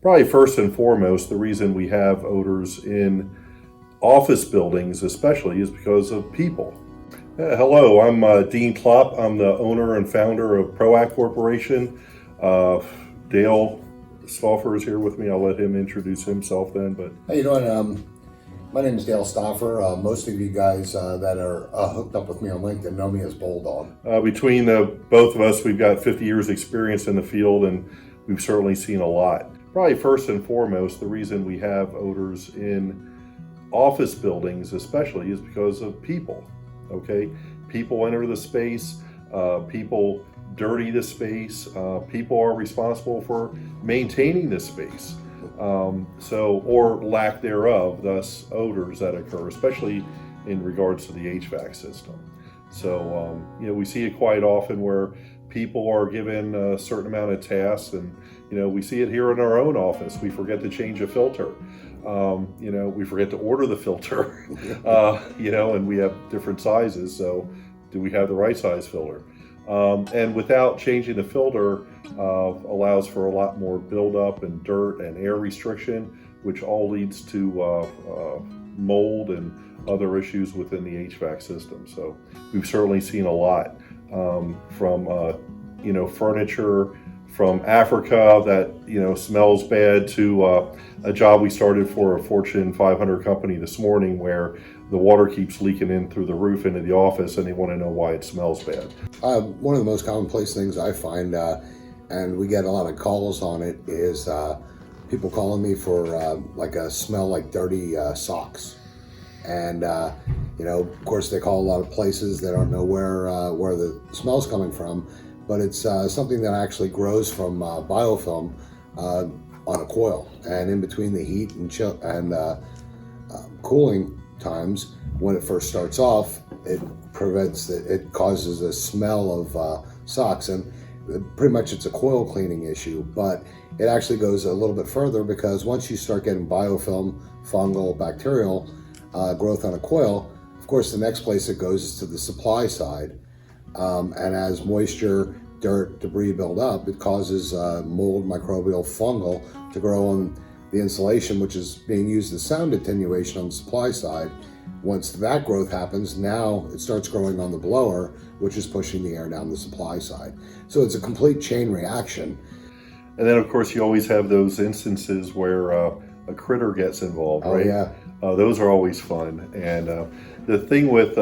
Probably first and foremost, the reason we have odors in office buildings especially is because of people. Hello, I'm Dean Klopp. I'm the owner and founder of Proac Corporation. Dale Stauffer is here with me. I'll let him introduce himself then. But how you doing? My name is Dale Stauffer. Most of you guys that are hooked up with me on LinkedIn know me as Bulldog. Between both of us, we've got 50 years experience in the field, and we've certainly seen a lot. Probably first and foremost, the reason we have odors in office buildings especially is because of people. Okay, people enter the space, people dirty the space, people are responsible for maintaining the space. Or lack thereof, thus odors that occur, especially in regards to the HVAC system. So, we see it quite often where people are given a certain amount of tasks, and, we see it here in our own office. We forget to change a filter. We forget to order the filter, and we have different sizes. So do we have the right size filter? And without changing the filter, allows for a lot more buildup and dirt and air restriction, which all leads to mold and other issues within the HVAC system. So we've certainly seen a lot from furniture from Africa that smells bad to a job we started for a Fortune 500 company this morning where the water keeps leaking in through the roof into the office, and they want to know why it smells bad. One of the most commonplace things I find, and we get a lot of calls on it, is people calling me for like a smell like dirty socks. And of course they call a lot of places. They don't know where the smell's coming from, but it's something that actually grows from biofilm on a coil. And in between the heat and chill and cooling times, when it first starts off, it causes a smell of socks, and pretty much it's a coil cleaning issue. But it actually goes a little bit further, because once you start getting biofilm, fungal, bacterial growth on a coil, of course the next place it goes is to the supply side, and as moisture, dirt, debris build up, it causes mold, microbial, fungal to grow on the insulation, which is being used as sound attenuation on the supply side. Once that growth happens, now it starts growing on the blower, which is pushing the air down the supply side. So it's a complete chain reaction. And then, of course, you always have those instances where a critter gets involved, right? Yeah. Those are always fun. And the thing with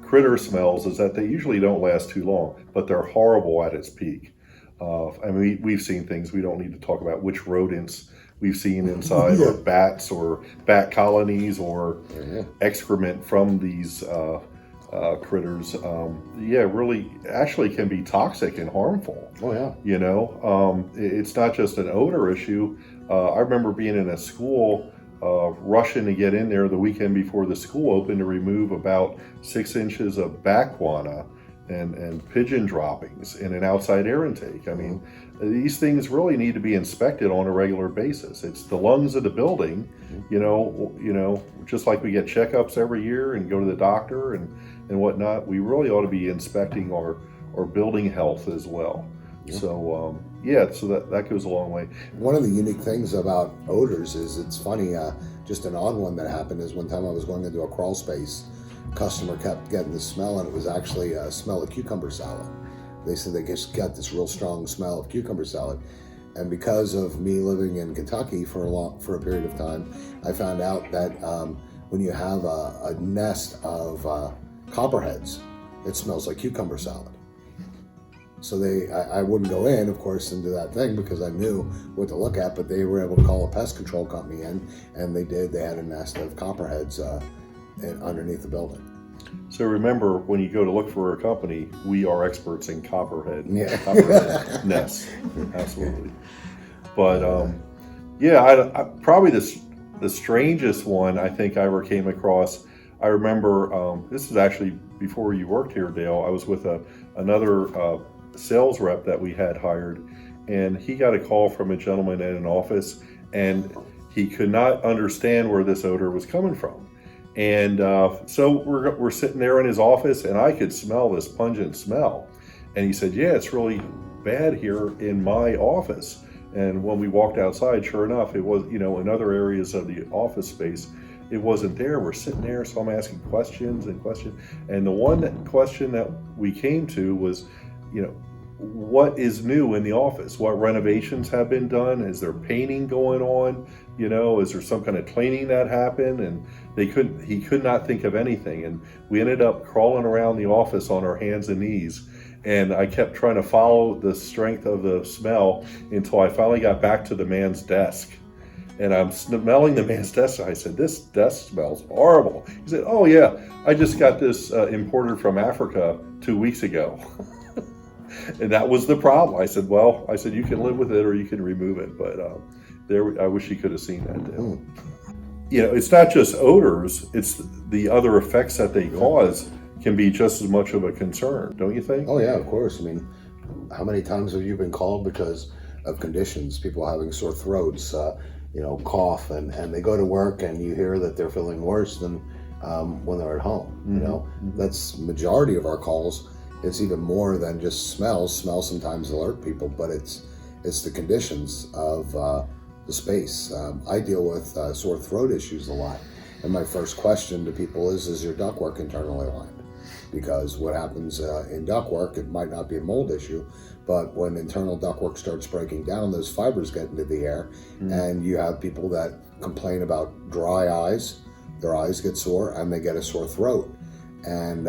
critter smells is that they usually don't last too long, but they're horrible at its peak. We've seen things, we don't need to talk about which rodents we've seen inside, or bats or bat colonies or excrement from these critters. Really actually can be toxic and harmful. Oh yeah. It's not just an odor issue. I remember being in a school rushing to get in there the weekend before the school opened to remove about 6 inches of bat guana and pigeon droppings in an outside air intake. These things really need to be inspected on a regular basis. It's the lungs of the building, just like we get checkups every year and go to the doctor and whatnot. We really ought to be inspecting our building health as well. Yeah. So that goes a long way. One of the unique things about odors is, it's funny, just an odd one that happened is one time I was going into a crawl space. Customer kept getting the smell, and it was actually a smell of cucumber salad. They said they just got this real strong smell of cucumber salad. And because of me living in Kentucky for a period of time, I found out that when you have a nest of copperheads, it smells like cucumber salad. So I wouldn't go in, of course, into that thing, because I knew what to look at, but they were able to call a pest control company in, and they did. They had a nest of copperheads underneath the building. So remember, when you go to look for a company, we are experts in copperhead nests. Absolutely. But I probably the strangest one I think I ever came across. I remember this is actually before you worked here, Dale. I was with another sales rep that we had hired, and he got a call from a gentleman in an office, and he could not understand where this odor was coming from. And so we're sitting there in his office, and I could smell this pungent smell. And he said, "Yeah, it's really bad here in my office." And when we walked outside, sure enough, it was, in other areas of the office space, it wasn't there. We're sitting there, so I'm asking questions and questions. And the one question that we came to was, what is new in the office? What renovations have been done? Is there painting going on? Is there some kind of cleaning that happened? And he could not think of anything. And we ended up crawling around the office on our hands and knees. And I kept trying to follow the strength of the smell until I finally got back to the man's desk. And I'm smelling the man's desk. I said, "This desk smells horrible." He said, "Oh yeah, I just got this imported from Africa 2 weeks ago." And that was the problem. I said, you can live with it or you can remove it. But I wish you could have seen that too. It's not just odors, it's the other effects that they cause can be just as much of a concern, don't you think? Oh yeah, of course. I mean, how many times have you been called because of conditions, people having sore throats, cough, and they go to work and you hear that they're feeling worse than when they're at home. Mm-hmm. That's majority of our calls. It's even more than just smells. Smells sometimes alert people, but it's the conditions of the space. I deal with sore throat issues a lot, and my first question to people is your ductwork internally aligned? Because what happens in ductwork, it might not be a mold issue, but when internal ductwork starts breaking down, those fibers get into the air, and you have people that complain about dry eyes, their eyes get sore, and they get a sore throat. And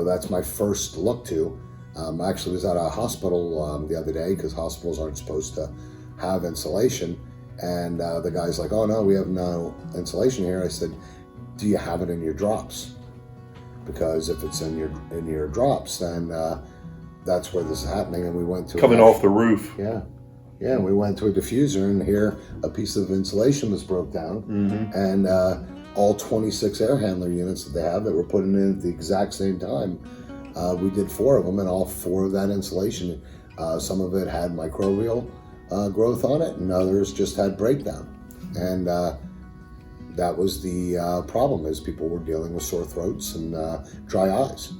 that's my first look to. I actually was at a hospital the other day, because hospitals aren't supposed to have insulation, and the guy's like, "Oh no, we have no insulation here." I said, "Do you have it in your drops? Because if it's in your drops, then that's where this is happening." And we went to coming off the roof. Yeah. We went to a diffuser, and here a piece of insulation was broke down, and all 26 air handler units that they have that were put in at the exact same time. We did 4 of them, and all 4 of that insulation, some of it had microbial growth on it, and others just had breakdown. And that was the problem, is people were dealing with sore throats and dry eyes.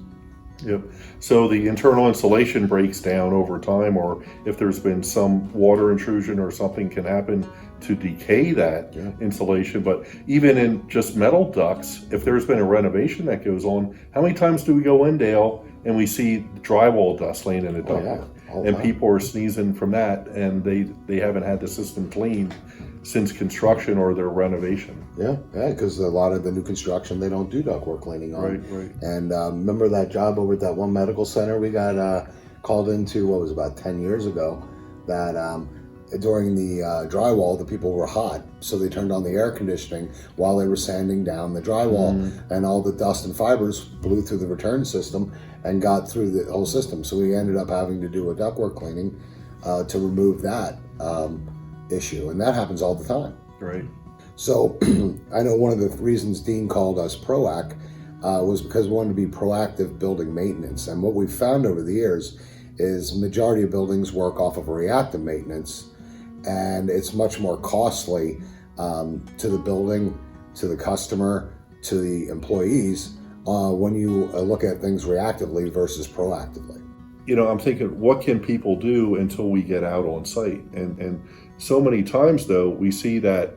Yep. So the internal insulation breaks down over time, or if there's been some water intrusion or something can happen to decay that insulation. But even in just metal ducts, if there's been a renovation that goes on, how many times do we go in, Dale, and we see drywall dust laying in the duct? And people are sneezing from that, and they haven't had the system cleaned since construction or their renovation. Yeah, because a lot of the new construction, they don't do ductwork cleaning on. Right. And remember that job over at that one medical center we got called into, what was about 10 years ago, that during the drywall, the people were hot, so they turned on the air conditioning while they were sanding down the drywall, and all the dust and fibers blew through the return system and got through the whole system. So we ended up having to do a ductwork cleaning to remove that issue, and that happens all the time. Right. So I know one of the reasons Dean called us Proac was because we wanted to be proactive building maintenance. And what we've found over the years is majority of buildings work off of reactive maintenance, and it's much more costly to the building, to the customer, to the employees when you look at things reactively versus proactively. I'm thinking, what can people do until we get out on site? And so many times, though, we see that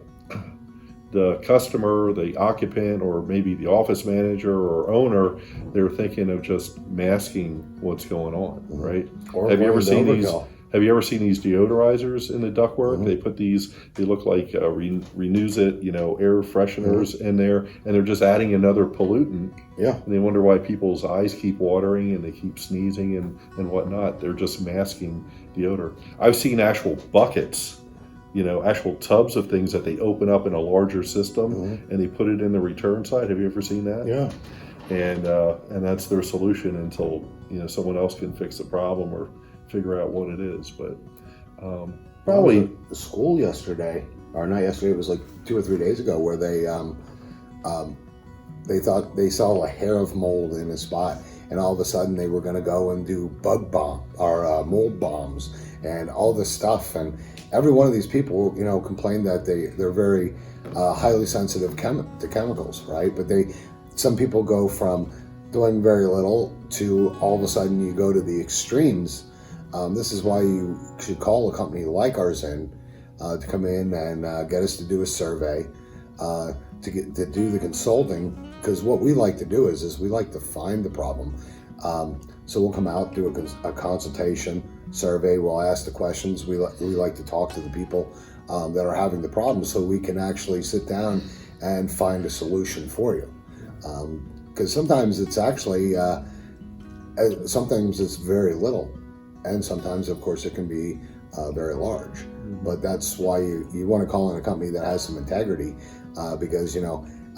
the customer, the occupant, or maybe the office manager or owner, they're thinking of just masking what's going on, right? Or Have you ever seen these? overkill. Have you ever seen these deodorizers in the ductwork? They put these, they look like Renews It, air fresheners in there, and they're just adding another pollutant. Yeah. And they wonder why people's eyes keep watering and they keep sneezing and whatnot. They're just masking the odor. I've seen actual buckets, actual tubs of things that they open up in a larger system and they put it in the return side. Have you ever seen that? Yeah. And that's their solution until someone else can fix the problem or figure out what it is. But probably the school yesterday, or not yesterday, it was like 2 or 3 days ago, where they thought they saw a hair of mold in a spot, and all of a sudden they were going to go and do bug bomb or mold bombs and all this stuff. And every one of these people, complained that they're very highly sensitive to chemicals, right? But some people go from doing very little to all of a sudden you go to the extremes This is why you should call a company like ours to come in and get us to do a survey, to do the consulting. Because what we like to do is we like to find the problem. So we'll come out, do a consultation survey. We'll ask the questions. We like to talk to the people that are having the problem, so we can actually sit down and find a solution for you. Because sometimes it's actually, sometimes it's very little, and sometimes, of course, it can be very large. But that's why you want to call in a company that has some integrity, because,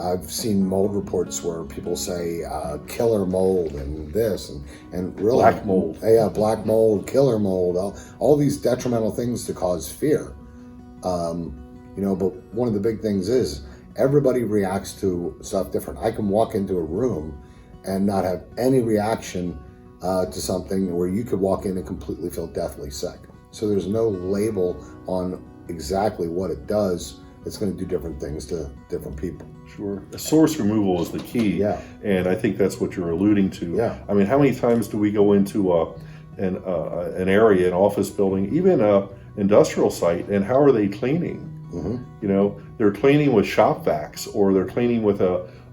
I've seen mold reports where people say killer mold and this and really Black mold. Yeah, black mold, killer mold, all these detrimental things to cause fear. But one of the big things is everybody reacts to stuff different. I can walk into a room and not have any reaction to something where you could walk in and completely feel deathly sick. So there's no label on exactly what it does. It's going to do different things to different people. Sure. Source removal is the key. Yeah. And I think that's what you're alluding to. Yeah. I mean, how many times do we go into an area, an office building, even a industrial site, and how are they cleaning? Mm-hmm. They're cleaning with shop vacs, or they're cleaning with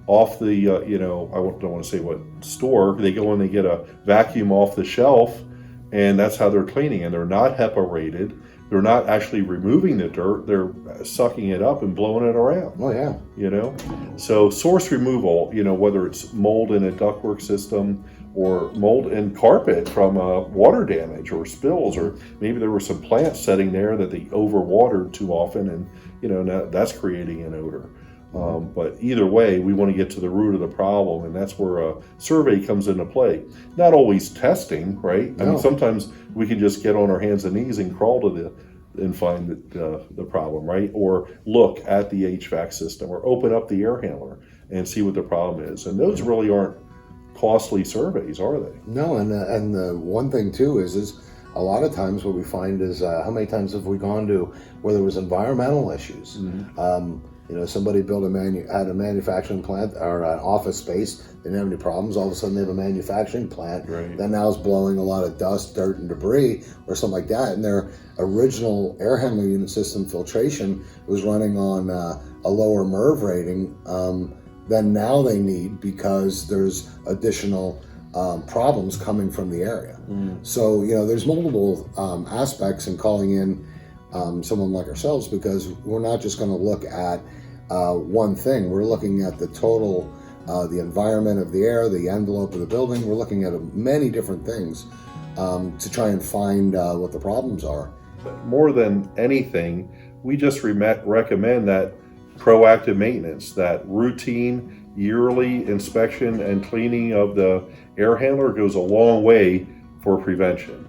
off the, I don't want to say what store. They go and they get a vacuum off the shelf, and that's how they're cleaning. And they're not HEPA rated. They're not actually removing the dirt. They're sucking it up and blowing it around. Oh, yeah. So source removal, whether it's mold in a ductwork system or mold in carpet from water damage or spills, or maybe there were some plants sitting there that they overwatered too often, and now that's creating an odor. But either way, we want to get to the root of the problem, and that's where a survey comes into play. Not always testing, right? No. I mean, sometimes we can just get on our hands and knees and crawl to and find the problem, right? Or look at the HVAC system, or open up the air handler and see what the problem is. And those really aren't costly surveys, are they? No, and the one thing too is a lot of times what we find is how many times have we gone to where there was environmental issues? Somebody had a manufacturing plant or an office space, they didn't have any problems. All of a sudden they have a manufacturing plant that now is blowing a lot of dust, dirt, and debris or something like that. And their original air handling unit system filtration was running on a lower MERV rating than now they need, because there's additional problems coming from the area. So, there's multiple aspects in calling in someone like ourselves, because we're not just going to look at one thing. We're looking at the total, the environment of the air, the envelope of the building. We're looking at many different things to try and find what the problems are. More than anything, we just recommend that proactive maintenance, that routine yearly inspection and cleaning of the air handler goes a long way for prevention.